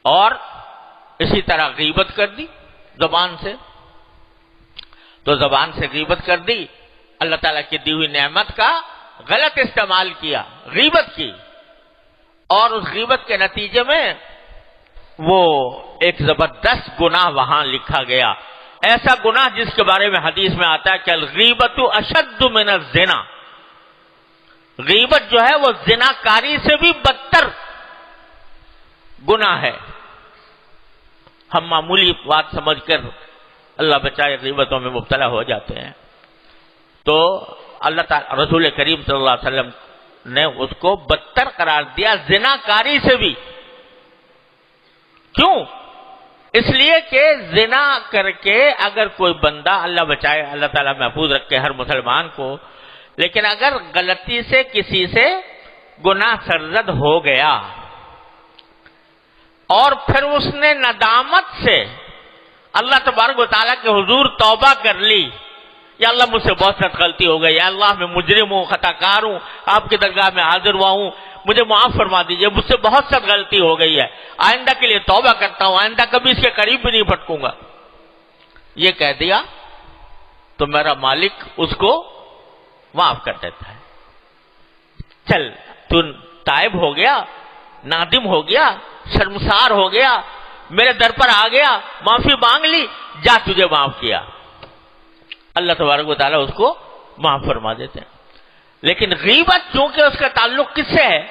اور اسی طرح غیبت کر دی زبان سے، تو زبان سے غیبت کر دی، اللہ تعالیٰ کی دی ہوئی نعمت کا غلط استعمال کیا، غیبت کی، اور اس غیبت کے نتیجے میں وہ ایک زبردست گناہ وہاں لکھا گیا، ایسا گناہ جس کے بارے میں حدیث میں آتا ہے کہ الغیبت اشد من الزنا، غیبت جو ہے وہ زنا کاری سے بھی بدتر گناہ ہے۔ ہم معمولی بات سمجھ کر اللہ بچائے غیبتوں میں مبتلا ہو جاتے ہیں، تو اللہ تعالی رسول کریم صلی اللہ علیہ وسلم نے اس کو بدتر قرار دیا زنا کاری سے بھی۔ کیوں؟ اس لیے کہ زنا کر کے اگر کوئی بندہ، اللہ بچائے اللہ تعالیٰ محفوظ رکھے ہر مسلمان کو، لیکن اگر غلطی سے کسی سے گناہ سرزد ہو گیا اور پھر اس نے ندامت سے اللہ تبارک و تعالیٰ کے حضور توبہ کر لی، یا اللہ مجھ سے بہت سخت غلطی ہو گئی، یا اللہ میں مجرم ہوں، خطا کار ہوں، آپ کی درگاہ میں حاضر ہوا ہوں، مجھے معاف فرما دیجئے، مجھ سے بہت سخت غلطی ہو گئی ہے، آئندہ کے لیے توبہ کرتا ہوں، آئندہ کبھی اس کے قریب بھی نہیں پھٹکوں گا، یہ کہہ دیا تو میرا مالک اس کو معاف کر دیتا ہے۔ چل تو تائب ہو گیا، نادم ہو گیا، شرمسار ہو گیا، میرے در پر آ گیا، معافی مانگ لی، جا تجھے معاف کیا، اللہ تبارک و تعالیٰ اس کو معاف فرما دیتے ہیں۔ لیکن غیبت چونکہ اس کا تعلق کس سے ہے؟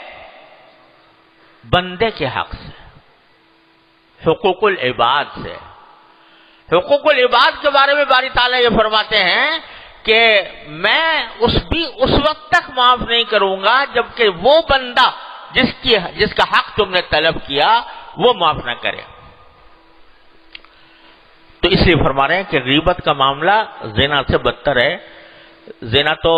بندے کے حق سے، حقوق العباد سے۔ حقوق العباد کے بارے میں باری تعالیٰ یہ فرماتے ہیں کہ میں اس وقت تک معاف نہیں کروں گا جبکہ وہ بندہ جس کا حق تم نے طلب کیا وہ معاف نہ کرے۔ تو اس لیے فرما رہے ہیں کہ غیبت کا معاملہ زنا سے بدتر ہے۔ زنا تو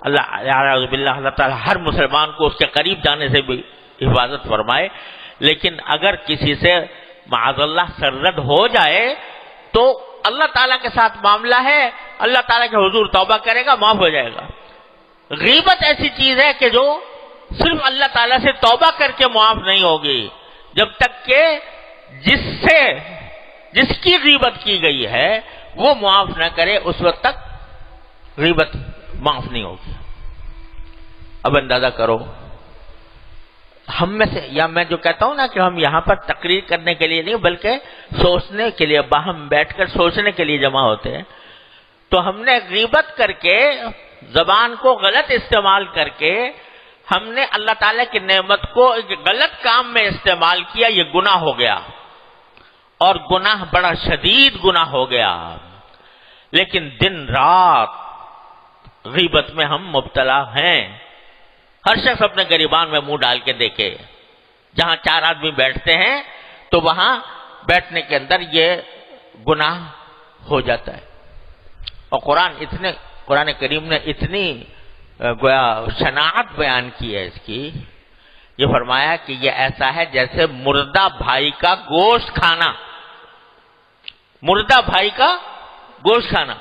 اللہ تعالیٰ ہر مسلمان کو اس کے قریب جانے سے بھی حفاظت فرمائے، لیکن اگر کسی سے معاذ اللہ سرزد ہو جائے تو اللہ تعالیٰ کے ساتھ معاملہ ہے، اللہ تعالیٰ کے حضور توبہ کرے گا، معاف ہو جائے گا۔ غیبت ایسی چیز ہے کہ جو صرف اللہ تعالیٰ سے توبہ کر کے معاف نہیں ہوگی، جب تک کہ جس کی غیبت کی گئی ہے وہ معاف نہ کرے اس وقت تک غیبت معاف نہیں ہوگی۔ اب اندازہ کرو ہم میں سے، یا میں جو کہتا ہوں نا کہ ہم یہاں پر تقریر کرنے کے لیے نہیں بلکہ سوچنے کے لیے، باہم بیٹھ کر سوچنے کے لیے جمع ہوتے ہیں، تو ہم نے غیبت کر کے، زبان کو غلط استعمال کر کے ہم نے اللہ تعالیٰ کی نعمت کو ایک غلط کام میں استعمال کیا، یہ گناہ ہو گیا، اور گناہ بڑا شدید گناہ ہو گیا۔ لیکن دن رات غیبت میں ہم مبتلا ہیں۔ ہر شخص اپنے گریبان میں منہ ڈال کے دیکھے، جہاں 4 آدمی بیٹھتے ہیں تو وہاں بیٹھنے کے اندر یہ گناہ ہو جاتا ہے۔ اور قرآن کریم نے اتنی گویا شناعت بیان کی ہے اس کی، یہ فرمایا کہ یہ ایسا ہے جیسے مردہ بھائی کا گوشت کھانا۔ مردہ بھائی کا گوشت کھانا،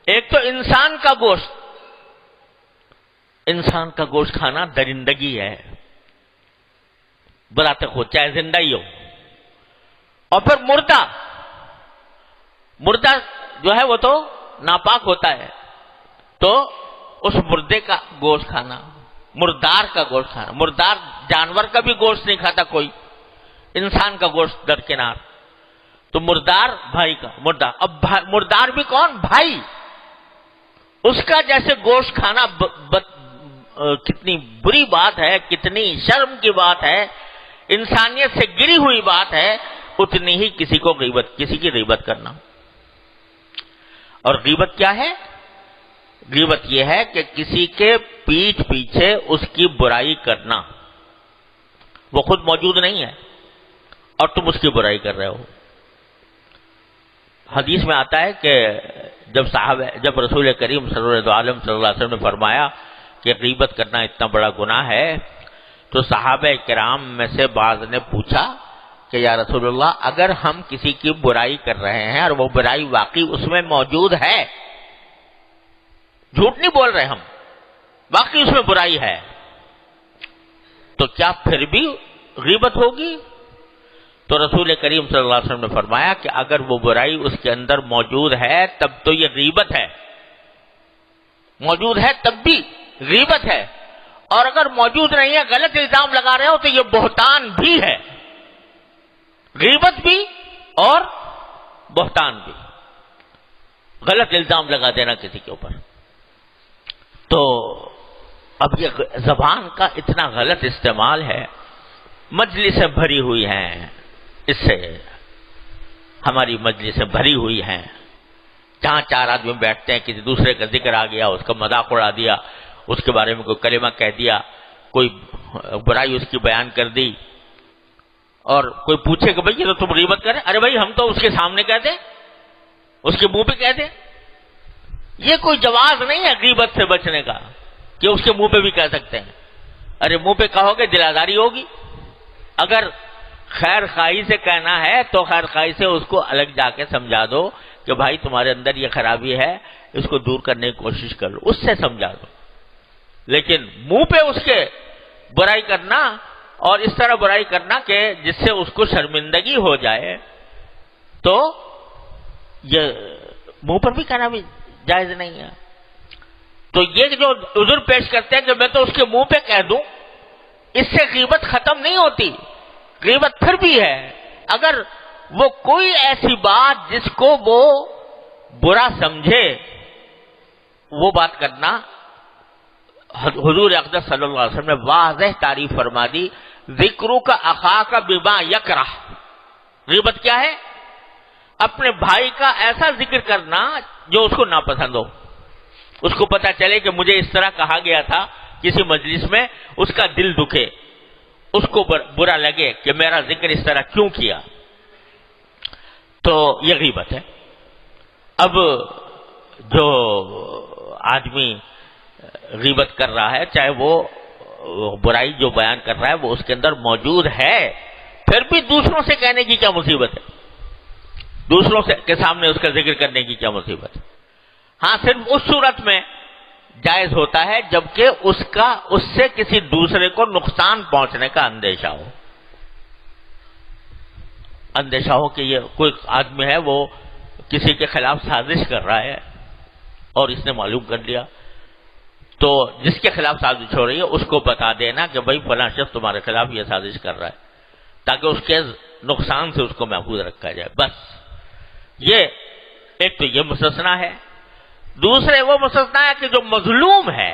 ایک تو انسان کا گوشت، انسان کا گوشت کھانا درندگی ہے، بذات خود چاہے زندہ ہی ہو، اور پھر مردہ جو ہے وہ تو ناپاک ہوتا ہے، تو اس مردے کا گوشت کھانا، مردار کا گوشت کھانا، مردار جانور کا بھی گوشت نہیں کھاتا کوئی، انسان کا گوشت درکنار، تو مردار بھائی کا مردار، اب مردار بھی کون؟ بھائی، اس کا جیسے گوشت کھانا کتنی بری بات ہے، کتنی شرم کی بات ہے، انسانیت سے گری ہوئی بات ہے، اتنی ہی کسی کی غیبت کرنا۔ اور غیبت کیا ہے؟ غیبت یہ ہے کہ کسی کے پیٹھ پیچھے اس کی برائی کرنا، وہ خود موجود نہیں ہے اور تم اس کی برائی کر رہے ہو۔ حدیث میں آتا ہے کہ جب رسول کریم صلی اللہ علیہ وسلم نے فرمایا کہ غیبت کرنا اتنا بڑا گناہ ہے، تو صحابہ کرام میں سے بعض نے پوچھا کہ یا رسول اللہ، اگر ہم کسی کی برائی کر رہے ہیں اور وہ برائی واقعی اس میں موجود ہے، جھوٹ نہیں بول رہے ہم، واقعی اس میں برائی ہے، تو کیا پھر بھی غیبت ہوگی؟ تو رسول کریم صلی اللہ علیہ وسلم نے فرمایا کہ اگر وہ برائی اس کے اندر موجود ہے تب تو یہ غیبت ہے، موجود ہے تب بھی غیبت ہے، اور اگر موجود نہیں ہے غلط الزام لگا رہے ہو تو یہ بہتان بھی ہے، غیبت بھی اور بہتان بھی، غلط الزام لگا دینا کسی کے اوپر۔ تو اب یہ زبان کا اتنا غلط استعمال ہے، مجلسیں بھری ہوئی ہیں اس سے، ہماری مجلسیں بھری ہوئی ہیں، جہاں چار آدمی بیٹھتے ہیں کسی دوسرے کا ذکر آ گیا، اس کا مذاق اڑا دیا، اس کے بارے میں کوئی کلمہ کہہ دیا، کوئی برائی اس کی بیان کر دی، اور کوئی پوچھے کہ بھئی یہ تو تم غیبت کریں، ارے بھائی ہم تو اس کے سامنے کہتے ہیں، اس کے منہ پہ کہتے ہیں۔ یہ کوئی جواز نہیں ہے غیبت سے بچنے کا کہ اس کے منہ پہ بھی کہہ سکتے ہیں۔ ارے منہ پہ کہو گے دلاداری ہوگی، اگر خیر خواہی سے کہنا ہے تو خیر خواہی سے اس کو الگ جا کے سمجھا دو کہ بھائی تمہارے اندر یہ خرابی ہے، اس کو دور کرنے کی کوشش کر لو، اس سے سمجھا دو۔ لیکن منہ پہ اس کے برائی کرنا اور اس طرح برائی کرنا کہ جس سے اس کو شرمندگی ہو جائے، تو یہ منہ پر بھی کہنا بھی جائز نہیں ہے۔ تو یہ جو عذر پیش کرتے ہیں کہ میں تو اس کے منہ پہ کہہ دوں، اس سے غیبت ختم نہیں ہوتی، غیبت پھر بھی ہے۔ اگر وہ کوئی ایسی بات جس کو وہ برا سمجھے وہ بات کرنا، حضور اقدس صلی اللہ علیہ وسلم نے واضح تعریف فرما دی، ذکرو کا اخاک بما یکرہ۔ غیبت کیا ہے؟ اپنے بھائی کا ایسا ذکر کرنا جو اس کو ناپسند ہو، اس کو پتا چلے کہ مجھے اس طرح کہا گیا تھا کسی مجلس میں، اس کا دل دکھے، اس کو برا لگے کہ میرا ذکر اس طرح کیوں کیا، تو یہ غیبت ہے۔ اب جو آدمی غیبت کر رہا ہے، چاہے وہ برائی جو بیان کر رہا ہے وہ اس کے اندر موجود ہے، پھر بھی دوسروں سے کہنے کی کیا مصیبت ہے، دوسروں کے سامنے اس کا ذکر کرنے کی کیا مصیبت ہے؟ ہاں صرف اس صورت میں جائز ہوتا ہے جبکہ اس سے کسی دوسرے کو نقصان پہنچنے کا اندیشہ ہو، اندیشہ ہو کہ یہ کوئی آدمی ہے وہ کسی کے خلاف سازش کر رہا ہے اور اس نے معلوم کر لیا، تو جس کے خلاف سازش ہو رہی ہے اس کو بتا دینا کہ بھائی فلاں شخص تمہارے خلاف یہ سازش کر رہا ہے، تاکہ اس کے نقصان سے اس کو محفوظ رکھا جائے۔ بس یہ ایک تو یہ مستثنا ہے۔ دوسرے وہ مستثنا ہے کہ جو مظلوم ہے،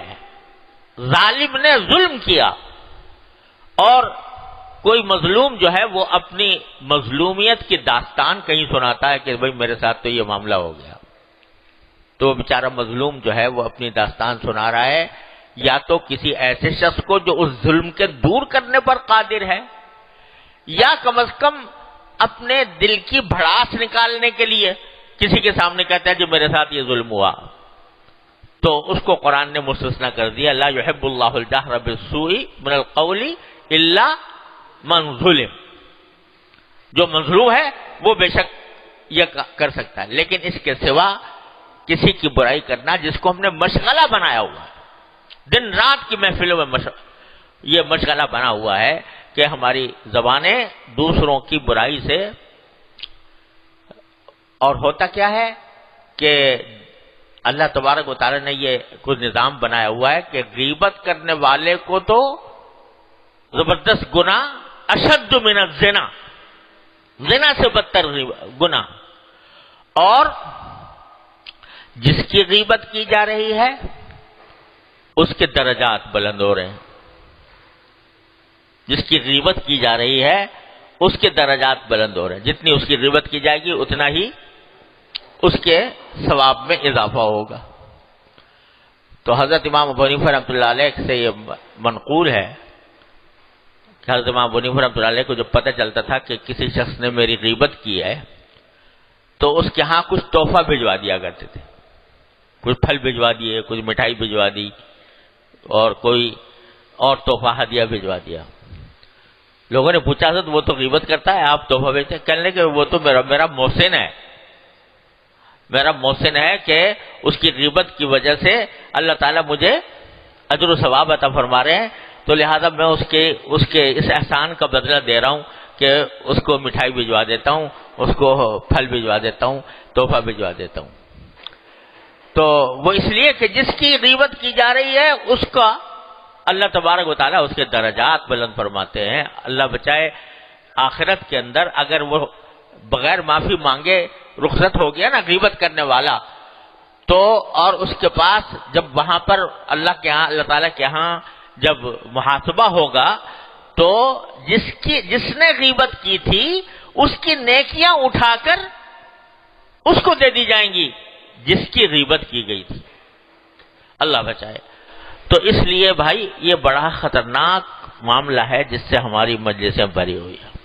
ظالم نے ظلم کیا، اور کوئی مظلوم جو ہے وہ اپنی مظلومیت کی داستان کہیں سناتا ہے کہ بھائی میرے ساتھ تو یہ معاملہ ہو گیا، تو بیچارہ مظلوم جو ہے وہ اپنی داستان سنا رہا ہے، یا تو کسی ایسے شخص کو جو اس ظلم کے دور کرنے پر قادر ہے، یا کم از کم اپنے دل کی بھڑاس نکالنے کے لیے کسی کے سامنے کہتا ہے جو میرے ساتھ یہ ظلم ہوا، تو اس کو قرآن نے مستثنا کر دیا، لا يحب اللہ الجہر بالسوء من القول الا من ظلم۔ جو مظلوم ہے وہ بے شک یہ کر سکتا ہے، لیکن اس کے سوا کسی کی برائی کرنا جس کو ہم نے مشغلہ بنایا ہوا ہے، دن رات کی محفلوں میں یہ مشغلہ بنا ہوا ہے کہ ہماری زبانیں دوسروں کی برائی سے، اور ہوتا کیا ہے کہ اللہ تبارک و تعالی نے یہ کچھ نظام بنایا ہوا ہے کہ غیبت کرنے والے کو تو زبردست گناہ، اشد من الزنا، زنا سے بدتر گناہ، اور جس کی غیبت کی جا رہی ہے اس کے درجات بلند ہو رہے ہیں، جس کی غیبت کی جا رہی ہے اس کے درجات بلند ہو رہے ہیں، جتنی اس کی غیبت کی جائے گی اتنا ہی اس کے ثواب میں اضافہ ہوگا۔ تو حضرت امام ابو حنیفہ رحمۃ اللہ علیہ سے یہ منقول ہے کہ حضرت امام ابو حنیفہ رحمۃ اللہ علیہ کو جب پتہ چلتا تھا کہ کسی شخص نے میری غیبت کی ہے تو اس کے ہاں کچھ تحفہ بھجوا دیا کرتے تھے، کچھ پھل بھجوا دیے، کچھ مٹھائی بھجوا دی، اور کوئی اور تحفہ ہدیہ بھجوا دیا۔ لوگوں نے پوچھا تھا تو وہ تو غیبت کرتا ہے، آپ تحفہ بھیجتے ہیں؟ کہنے کہ وہ تو میرا محسن ہے، میرا محسن ہے کہ اس کی غیبت کی وجہ سے اللہ تعالیٰ مجھے اجر و ثواب عطا فرما رہے ہیں، تو لہذا میں اس کے اس احسان کا بدلہ دے رہا ہوں کہ اس کو مٹھائی بھجوا دیتا ہوں، اس کو پھل بھجوا دیتا ہوں، تحفہ بھجوا دیتا ہوں. تو وہ اس لیے کہ جس کی غیبت کی جا رہی ہے اس کا اللہ تبارک و تعالیٰ اس کے درجات بلند فرماتے ہیں. اللہ بچائے آخرت کے اندر اگر وہ بغیر معافی مانگے رخصت ہو گیا نا غیبت کرنے والا، تو اور اس کے پاس جب وہاں پر اللہ کے ہاں، اللہ تعالیٰ کے ہاں جب محاسبہ ہوگا تو جس نے غیبت کی تھی اس کی نیکیاں اٹھا کر اس کو دے دی جائیں گی جس کی غیبت کی گئی تھی. اللہ بچائے. تو اس لیے بھائی یہ بڑا خطرناک معاملہ ہے جس سے ہماری مجلسیں بھری ہوئی ہیں.